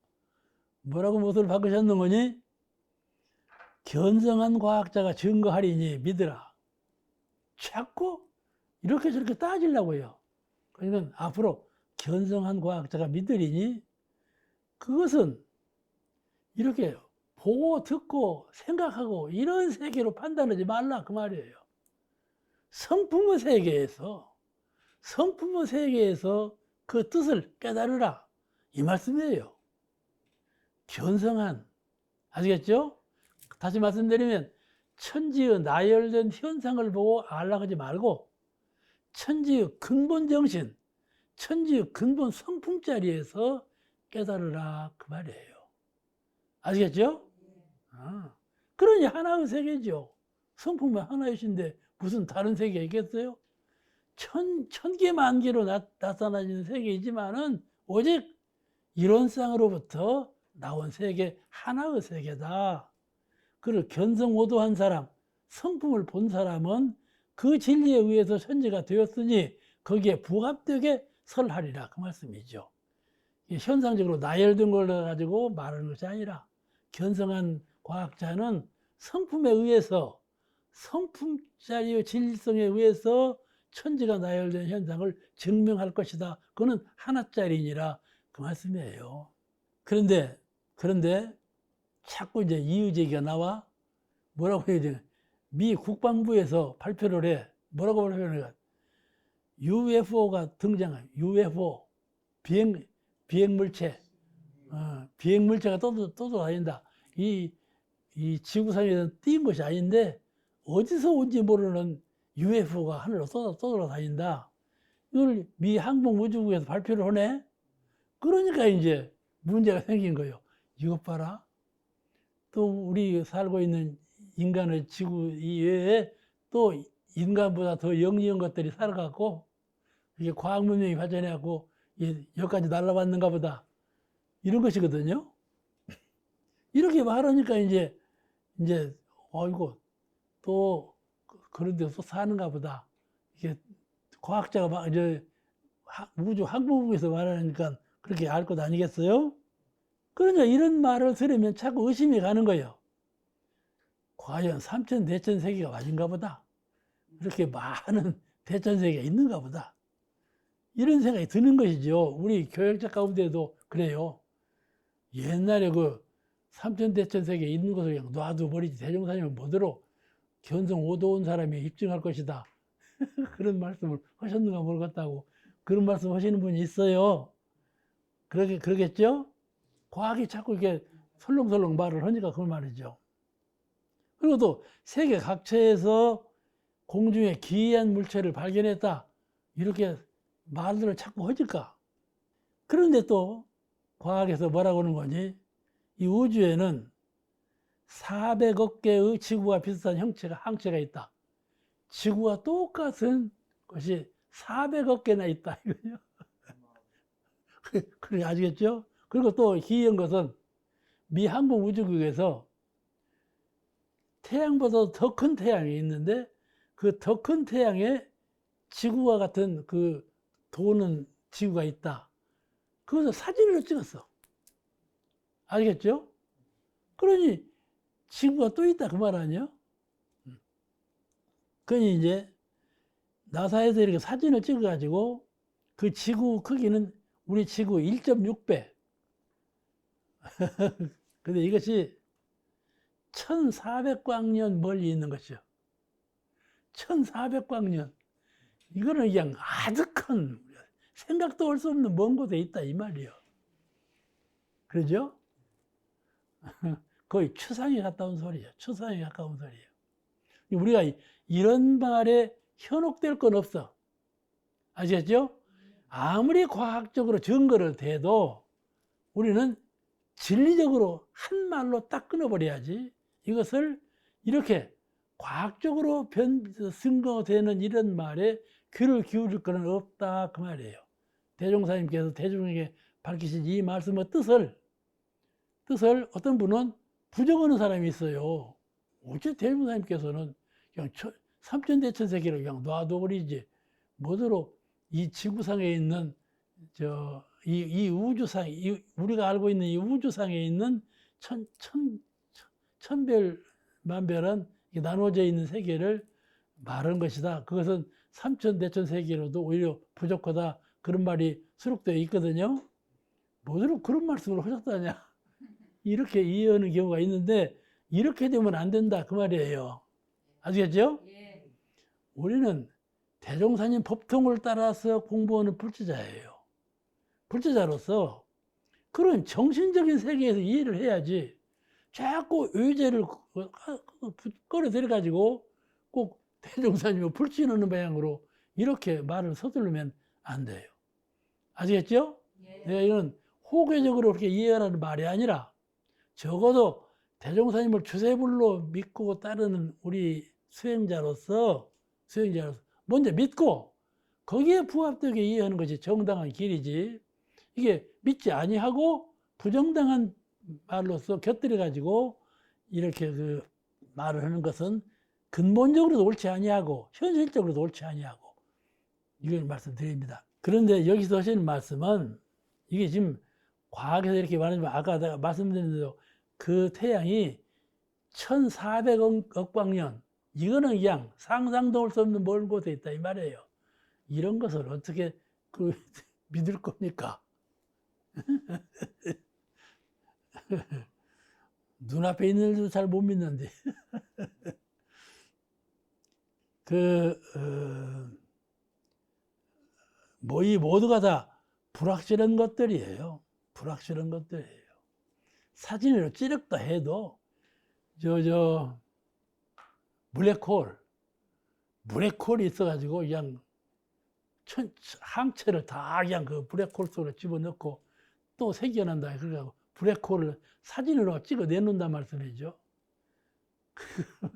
뭐라고 못을 박으셨는 거니? 견성한 과학자가 증거하리니 믿으라. 자꾸 이렇게 저렇게 따지려고 해요. 그러니까 앞으로 견성한 과학자가 믿으리니 그것은 이렇게 보고 듣고 생각하고 이런 세계로 판단하지 말라 그 말이에요. 성품의 세계에서 그 뜻을 깨달으라 이 말씀이에요. 견성한, 아시겠죠? 다시 말씀드리면 천지의 나열된 현상을 보고 알라 하지 말고 천지의 근본 정신, 천지의 근본 성품 자리에서 깨달으라 그 말이에요. 아시겠죠? 그러니 하나의 세계죠. 성품은 하나이신데 무슨 다른 세계가 있겠어요? 천개 만개로 나타나는 세계이지만은 오직 이론상으로부터 나온 세계, 하나의 세계다. 그를 견성오도한 사람, 성품을 본 사람은 그 진리에 의해서 천지가 되었으니 거기에 부합되게 설하리라 그 말씀이죠. 현상적으로 나열된 걸 가지고 말하는 것이 아니라 견성한 과학자는 성품에 의해서 성품자리의 진리성에 의해서 천지가 나열된 현상을 증명할 것이다. 그거는 하나짜리니라 그 말씀이에요. 그런데 자꾸 이제 이의제기가 나와 뭐라고 해야 되나? 미 국방부에서 발표를 해. 뭐라고 발표를 해? UFO가 등장해. UFO 비행물체. 비행물체가 떠돌아다닌다. 이 지구상에서 띄인 것이 아닌데 어디서 온지 모르는 UFO가 하늘로 떠돌아다닌다. 이걸 미 항공우주국에서 발표를 하네. 그러니까 이제 문제가 생긴 거예요. 이것 봐라. 또 우리 살고 있는 인간의 지구 이외에 또 인간보다 더 영리한 것들이 살아갖고 이게 과학 문명이 발전해갖고 여기까지 날아왔는가 보다. 이런 것이거든요. 이렇게 말하니까 이제 어이구 또 그런 데서 사는가 보다. 이게 과학자가 이제 우주 항공국에서 말하니까 그렇게 알 것 아니겠어요? 그러니까 이런 말을 들으면 자꾸 의심이 가는 거예요. 과연 삼천 대천 세계가 맞은가 보다. 이렇게 많은 대천 세계가 있는가 보다. 이런 생각이 드는 것이죠. 우리 교역자 가운데도 그래요. 옛날에 그 삼천 대천 세계에 있는 것을 그냥 놔둬버리지 대종사님은 뭐더러 견성 오도온 사람이 입증할 것이다. 그런 말씀을 하셨는가 모르겠다고 그런 말씀 하시는 분이 있어요. 그러겠죠? 과학이 자꾸 이렇게 설렁설렁 말을 하니까 그 말이죠. 그리고 또 세계 각처에서 공중에 기이한 물체를 발견했다. 이렇게 말들을 자꾸 하니까. 그런데 또 과학에서 뭐라고 하는 거니? 이 우주에는 400억 개의 지구와 비슷한 항체가 있다. 지구와 똑같은 것이 400억 개나 있다. 이거요. 그렇게 아시겠죠? 그리고 또 희귀한 것은 미 항공우주국에서 태양보다 더 큰 태양이 있는데 그 더 큰 태양에 지구와 같은 그 도는 지구가 있다. 그것을 사진으로 찍었어. 알겠죠? 그러니 지구가 또 있다 그 말 아니에요? 그러니 이제 나사에서 이렇게 사진을 찍어가지고 그 지구 크기는 우리 지구 1.6배. 근데 이것이 1400광년 멀리 있는 것이요. 1400광년. 이거는 그냥 아득한, 생각도 할 수 없는 먼 곳에 있다, 이 말이요. 그러죠? 거의 추상에 가까운 소리예요. 추상에 가까운 소리예요. 우리가 이런 말에 현혹될 건 없어. 아시겠죠? 아무리 과학적으로 증거를 대도 우리는 진리적으로 한 말로 딱 끊어버려야지. 이것을 이렇게 과학적으로 증거되는 이런 말에 귀를 기울일 건 없다 그 말이에요. 대종사님께서 대중에게 밝히신 이 말씀의 뜻을 어떤 분은 부정하는 사람이 있어요. 어째 대종사님께서는 그냥 삼천대천세계를 그냥 놔둬버리지. 뭐더러 이 지구상에 있는 이 우주상, 우리가 알고 있는 이 우주상에 있는 천별 만별한 나눠져 있는 세계를 말하는 것이다. 그것은 삼천대천 세계로도 오히려 부족하다. 그런 말이 수록되어 있거든요. 뭐더러 그런 말씀을 하셨다냐. 이렇게 이해하는 경우가 있는데 이렇게 되면 안 된다. 그 말이에요. 아시겠죠? 예. 우리는 대종사님 법통을 따라서 공부하는 불자자예요. 불자자로서 그런 정신적인 세계에서 이해를 해야지 자꾸 의제를 끌어들여가지고 꼭 대종사님을 불신하는 방향으로 이렇게 말을 서두르면 안 돼요. 아시겠죠? 예. 내가 이건 호계적으로 그렇게 이해하라는 말이 아니라 적어도 대종사님을 주세불로 믿고 따르는 우리 수행자로서 먼저 믿고 거기에 부합되게 이해하는 것이 정당한 길이지. 이게 믿지 아니하고 부정당한 말로서 곁들여 가지고 이렇게 그 말을 하는 것은 근본적으로도 옳지 아니하고 현실적으로도 옳지 아니하고 이걸 말씀드립니다. 그런데 여기서 하시는 말씀은 이게 지금 과학에서 이렇게 말하지만 아까 내가 말씀드린 대로 그 태양이 1400억 광년 이거는 그냥 상상도 할 수 없는 먼 곳에 있다 이 말이에요. 이런 것을 어떻게 믿을 겁니까? 눈앞에 있는 일도 잘 못 믿는데. 이 모두가 다 불확실한 것들이에요. 불확실한 것들이에요. 사진으로 찌르다 해도, 블랙홀이 있어가지고, 그냥, 항체를 다 그냥 그 블랙홀 속으로 집어넣고 또 생겨난다. 그래가지고 블랙홀을 사진으로 찍어 내놓는단 말씀이죠. 그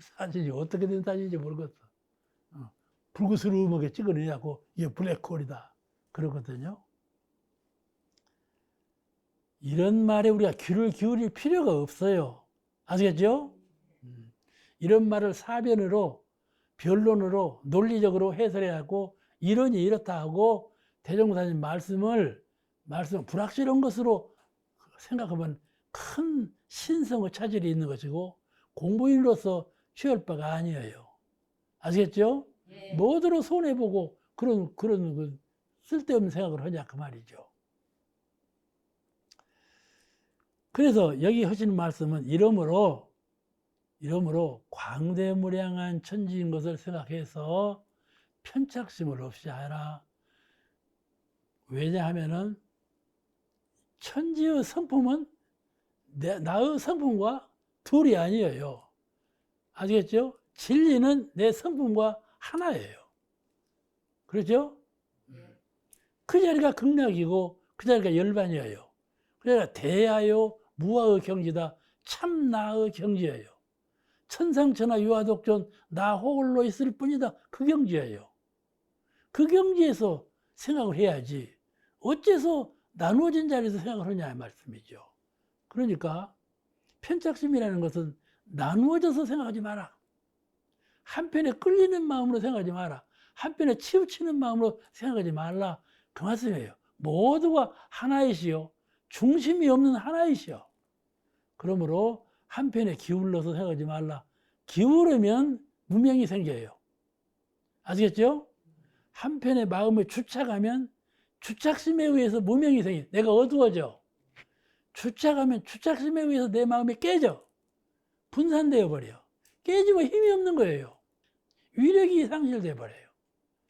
사진이 어떻게 된 사진인지 모르겠어. 불그스름하게 찍어내냐고 이게 블랙홀이다. 그러거든요. 이런 말에 우리가 귀를 기울일 필요가 없어요. 아시겠죠? 이런 말을 사변으로, 변론으로, 논리적으로 해설해야 하고, 이러니 이렇다 하고, 대종사님 말씀을 불확실한 것으로 생각하면 큰 신성의 차질이 있는 것이고, 공부인으로서 취할 바가 아니에요. 아시겠죠? 예. 뭐더러 손해보고 그런 그 쓸데없는 생각을 하냐, 그 말이죠. 그래서 여기 하시는 말씀은 이러므로 광대무량한 천지인 것을 생각해서 편착심을 없이 하라. 왜냐하면은 천지의 성품은 나의 성품과 둘이 아니에요. 아시겠죠? 진리는 내 성품과 하나예요. 그렇죠? 그 자리가 극락이고 그 자리가 열반이에요. 그러니까 대하여 무아의 경지다. 참나의 경지예요. 천상천하 유아독존 나 홀로 있을 뿐이다. 그 경지예요. 그 경지에서 생각을 해야지 어째서 나누어진 자리에서 생각을 하냐 말씀이죠. 그러니까 편착심이라는 것은 나누어져서 생각하지 마라. 한편에 끌리는 마음으로 생각하지 마라. 한편에 치우치는 마음으로 생각하지 말라. 그 말씀이에요. 모두가 하나이시요. 중심이 없는 하나이시요. 그러므로 한편에 기울러서 생각하지 말라. 기울으면 무명이 생겨요. 아시겠죠? 한편에 마음을 주착하면 주착심에 의해서 무명이 생겨요. 내가 어두워져. 주착하면 주착심에 의해서 내 마음이 깨져. 분산되어 버려. 깨지고 힘이 없는 거예요. 위력이 상실돼 버려요.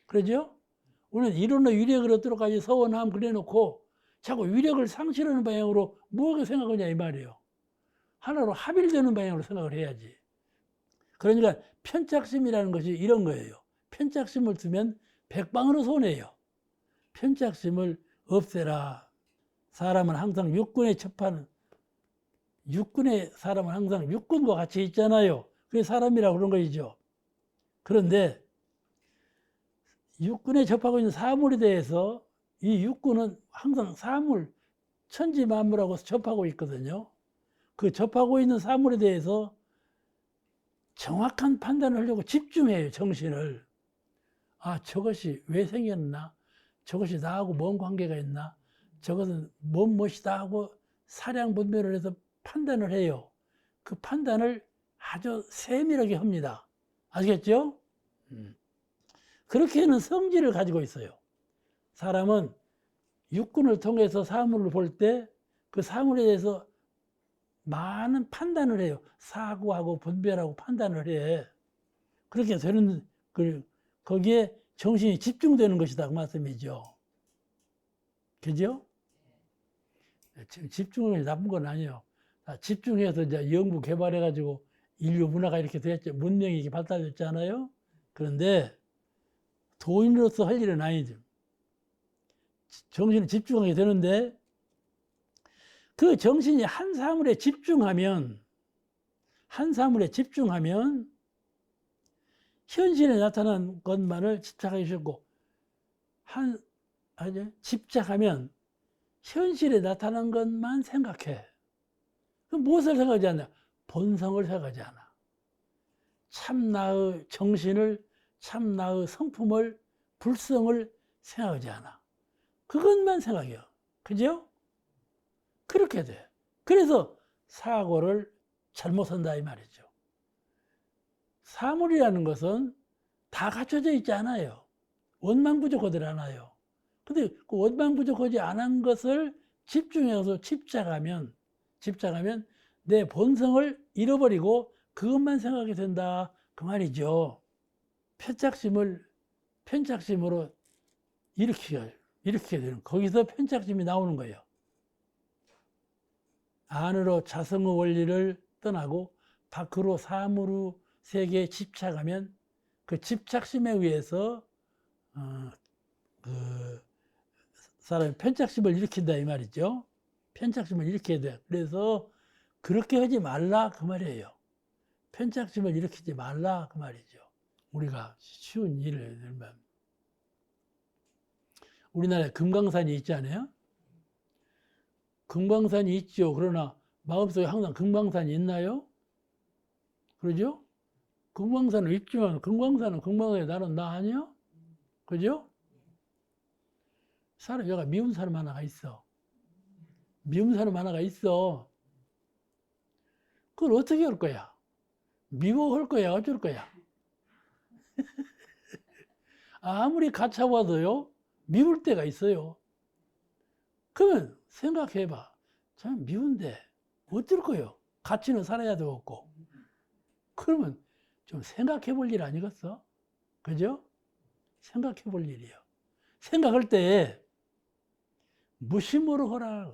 그러죠? 우리는 이론의 위력을 얻도록까지 서원함 그래놓고 자꾸 위력을 상실하는 방향으로 무엇을 생각하냐 이 말이에요. 하나로 합일되는 방향으로 생각을 해야지. 그러니까 편착심이라는 것이 이런 거예요. 편착심을 두면 백방으로 손해요. 편착심을 없애라. 사람은 항상 육군의 사람은 항상 육군과 같이 있잖아요. 그게 사람이라고 그런 것이죠. 그런데 육군에 접하고 있는 사물에 대해서 이 육구는 항상 사물, 천지 만물하고 접하고 있거든요. 그 접하고 있는 사물에 대해서 정확한 판단을 하려고 집중해요, 정신을. 아, 저것이 왜 생겼나? 저것이 나하고 뭔 관계가 있나? 저것은 뭔 멋이다 하고 사량 분별을 해서 판단을 해요. 그 판단을 아주 세밀하게 합니다. 아시겠죠? 그렇게는 성질을 가지고 있어요. 사람은 육군을 통해서 사물을 볼 때 그 사물에 대해서 많은 판단을 해요. 사고하고 분별하고 판단을 해. 그렇게 되는, 거기에 정신이 집중되는 것이다. 그 말씀이죠. 그죠? 집중이 나쁜 건 아니에요. 집중해서 이제 연구 개발해가지고 인류 문화가 이렇게 됐죠. 문명이 이렇게 발달됐잖아요. 그런데 도인으로서 할 일은 아니죠. 정신을 집중하게 되는데 그 정신이 한 사물에 집중하면 현실에 나타난 것만을 집착하기 쉽고 집착하면 현실에 나타난 것만 생각해. 그럼 무엇을 생각하지 않냐? 본성을 생각하지 않아. 참나의 정신을, 참나의 성품을, 불성을 생각하지 않아. 그것만 생각해요. 그죠? 그렇게 돼. 그래서 사고를 잘못한다 이 말이죠. 사물이라는 것은 다 갖춰져 있지 않아요. 원망부족하지 않아요. 근데 그 원망부족하지 않은 것을 집중해서 집착하면 내 본성을 잃어버리고 그것만 생각하게 된다 그 말이죠. 편착심으로 일으키게 되는, 거기서 편착심이 나오는 거예요. 안으로 자성의 원리를 떠나고 밖으로 사물의 세계에 집착하면 그 집착심에 의해서 그 사람이 편착심을 일으킨다 이 말이죠. 편착심을 일으켜야 돼. 그래서 그렇게 하지 말라 그 말이에요. 편착심을 일으키지 말라 그 말이죠. 우리가 쉬운 일을 들면 우리나라에 금강산이 있잖아요. 금강산이 있죠. 그러나 마음속에 항상 금강산이 있나요? 그러죠? 금강산은 있지만 금강산에 나는 나 아니야? 그죠? 여가 미운 사람 하나가 있어. 미운 사람 하나가 있어. 그걸 어떻게 할 거야? 미워할 거야? 어쩔 거야? 아무리 가차와도요, 미울 때가 있어요. 그러면 생각해봐. 참 미운데 어쩔 거요? 가치는 살아야 되겠고. 그러면 좀 생각해 볼 일 아니겠어? 그죠? 생각해 볼 일이요. 생각할 때 무심으로 하라.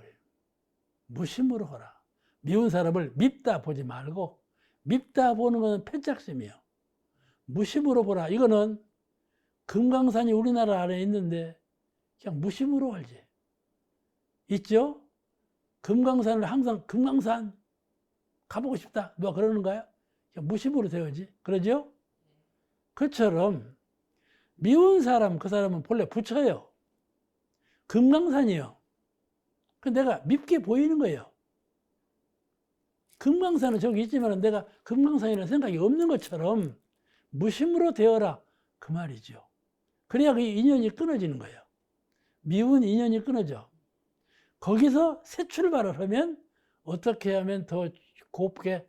무심으로 하라. 미운 사람을 밉다 보지 말고, 밉다 보는 것은 편착심이에요. 무심으로 보라. 이거는 금강산이 우리나라 안에 있는데 그냥 무심으로 알지. 있죠? 금강산을 항상 금강산 가보고 싶다. 누가 그러는 거야? 그냥 무심으로 되어지. 그러죠? 그처럼 미운 사람, 그 사람은 본래 부처예요. 금강산이요. 그 내가 밉게 보이는 거예요. 금강산은 저기 있지만 내가 금강산이라는 생각이 없는 것처럼 무심으로 되어라. 그 말이죠. 그래야 그 인연이 끊어지는 거예요. 미운 인연이 끊어져. 거기서 새 출발을 하면 어떻게 하면 더 곱게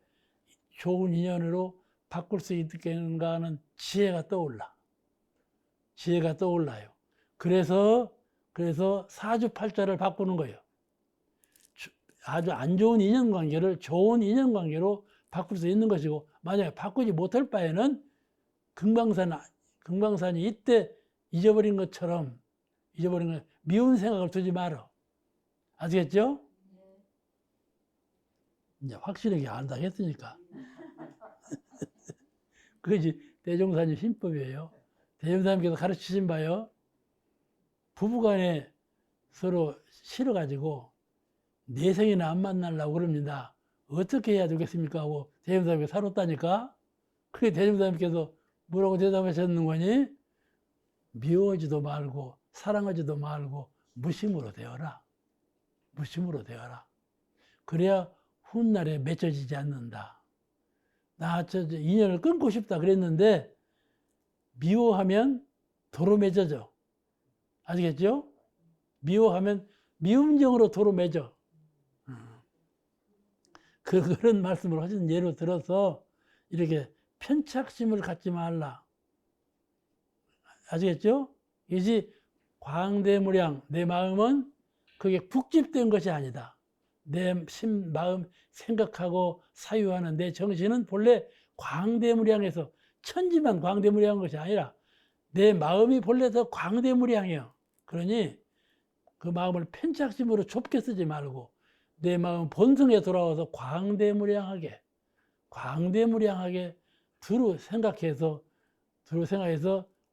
좋은 인연으로 바꿀 수 있겠는가 하는 지혜가 떠올라요. 그래서 사주팔자를 바꾸는 거예요. 아주 안 좋은 인연관계를 좋은 인연관계로 바꿀 수 있는 것이고, 만약에 바꾸지 못할 바에는 금강산이 이때 잊어버린 것처럼 미운 생각을 두지 말아. 아시겠죠? 이제 확실하게 안다 했으니까. 그것이 대종사님 신법이에요. 대종사님께서 가르치신 바요. 부부간에 서로 싫어가지고 내생이나 안 만나려고 그럽니다. 어떻게 해야 되겠습니까? 하고 대종사님께 살았다니까. 그게 대종사님께서 뭐라고 대답하셨는 거니? 미워하지도 말고 사랑하지도 말고 무심으로 되어라. 무심으로 되어라. 그래야 훗날에 맺혀지지 않는다. 나 인연을 끊고 싶다 그랬는데 미워하면 도로 맺어져. 아시겠죠? 미워하면 미움정으로 도로 맺어. 그런 말씀을 하신 예로 들어서 이렇게 편착심을 갖지 말라. 아시겠죠? 이지 광대무량, 내 마음은 그게 국집된 것이 아니다. 내 마음 생각하고 사유하는 내 정신은 본래 광대무량에서 천지만 광대무량한 것이 아니라 내 마음이 본래 더 광대무량해요. 그러니 그 마음을 편착심으로 좁게 쓰지 말고 내 마음 본성에 돌아와서 광대무량하게 두루 생각해서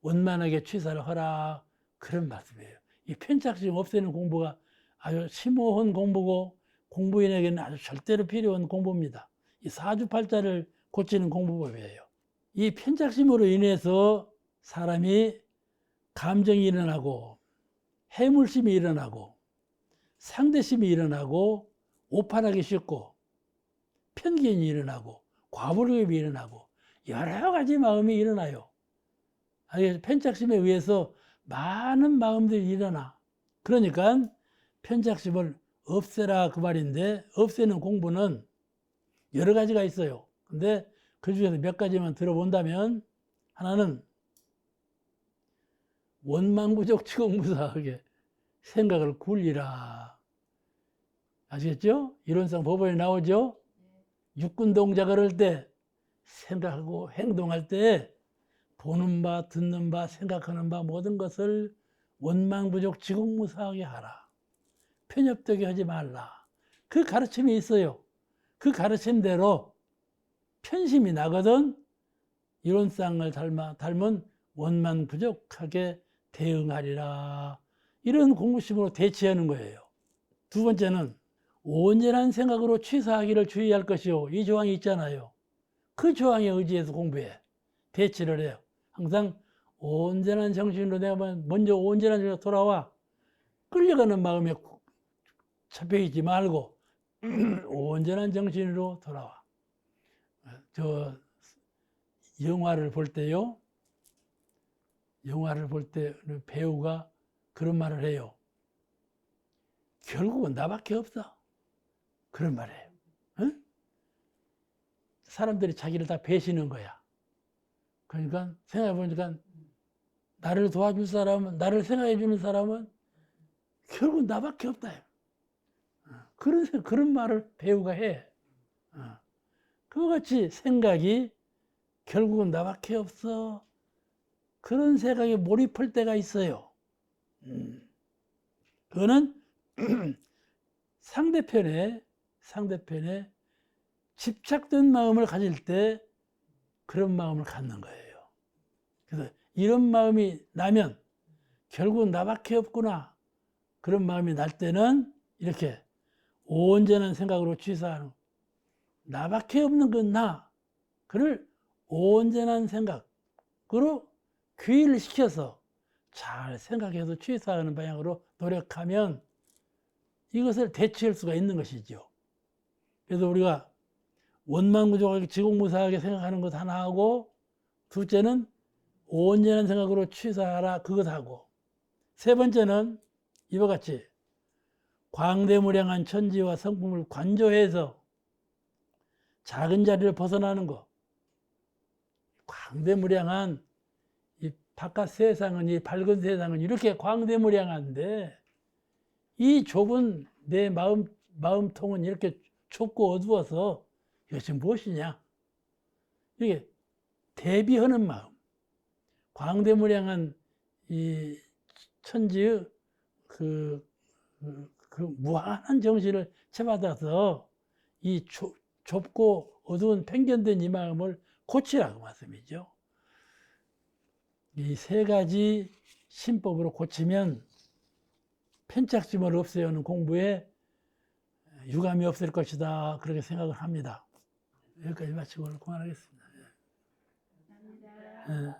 원만하게 취사를 하라. 그런 말씀이에요. 이 편착심 없애는 공부가 아주 심오한 공부고 공부인에게는 아주 절대로 필요한 공부입니다. 이 사주팔자를 고치는 공부법이에요. 이 편착심으로 인해서 사람이 감정이 일어나고 해물심이 일어나고 상대심이 일어나고 오판하기 쉽고 편견이 일어나고 과불급이 일어나고 여러 가지 마음이 일어나요. 편착심에 의해서 많은 마음들이 일어나. 그러니까 편착심을 없애라 그 말인데 없애는 공부는 여러 가지가 있어요. 근데 그 중에서 몇 가지만 들어본다면 하나는 원망부족 치공무사하게 생각을 굴리라. 아시겠죠? 이론상 법원에 나오죠? 육군 동작을 할 때 생각하고 행동할 때 보는 바, 듣는 바, 생각하는 바 모든 것을 원망부족 지공무사하게 하라. 편협되게 하지 말라. 그 가르침이 있어요. 그 가르침대로 편심이 나거든 이론상을 닮은 원망부족하게 대응하리라. 이런 공부심으로 대치하는 거예요. 두 번째는 온전한 생각으로 취사하기를 주의할 것이요. 이 조항이 있잖아요. 그 조항에 의지해서 공부해. 대치를 해요. 항상 온전한 정신으로 내가 먼저 온전한 정신으로 돌아와. 끌려가는 마음에 잡혀있지 말고 온전한 정신으로 돌아와. 저 영화를 볼 때요. 영화를 볼 때 배우가 그런 말을 해요. 결국은 나밖에 없어. 그런 말이에요. 응? 사람들이 자기를 다 배신한 거야. 그러니까 생각해보니까 나를 도와줄 사람은, 나를 생각해주는 사람은 결국 나밖에 없다. 그런 말을 배우가 해. 그와 같이 생각이 결국은 나밖에 없어. 그런 생각에 몰입할 때가 있어요. 그거는 상대편에 집착된 마음을 가질 때 그런 마음을 갖는 거예요. 그래서 이런 마음이 나면 결국 나밖에 없구나. 그런 마음이 날 때는 이렇게 온전한 생각으로 취사하는 나밖에 없는 건 나. 그를 온전한 생각으로 귀의를 시켜서 잘 생각해서 취사하는 방향으로 노력하면 이것을 대체할 수가 있는 것이죠. 그래서 우리가 원망부족하게 지공무사하게 생각하는 것 하나 하고 둘째는 온전한 생각으로 취사하라 그것 하고 세 번째는 이와 같이 광대무량한 천지와 성품을 관조해서 작은 자리를 벗어나는 것. 광대무량한 이 바깥 세상은, 이 밝은 세상은 이렇게 광대무량한데 이 좁은 내 마음통은 이렇게 좁고 어두워서 이것이 무엇이냐? 이게 대비하는 마음. 광대무량한 이 천지의 그 무한한 정신을 채받아서 이 좁고 어두운 편견된 이 마음을 고치라고 말씀이죠. 이 세 가지 신법으로 고치면 편착심을 없애는 공부에 유감이 없을 것이다. 그렇게 생각을 합니다. 여기까지 마치고 오늘 그만하겠습니다. 감사합니다. 네.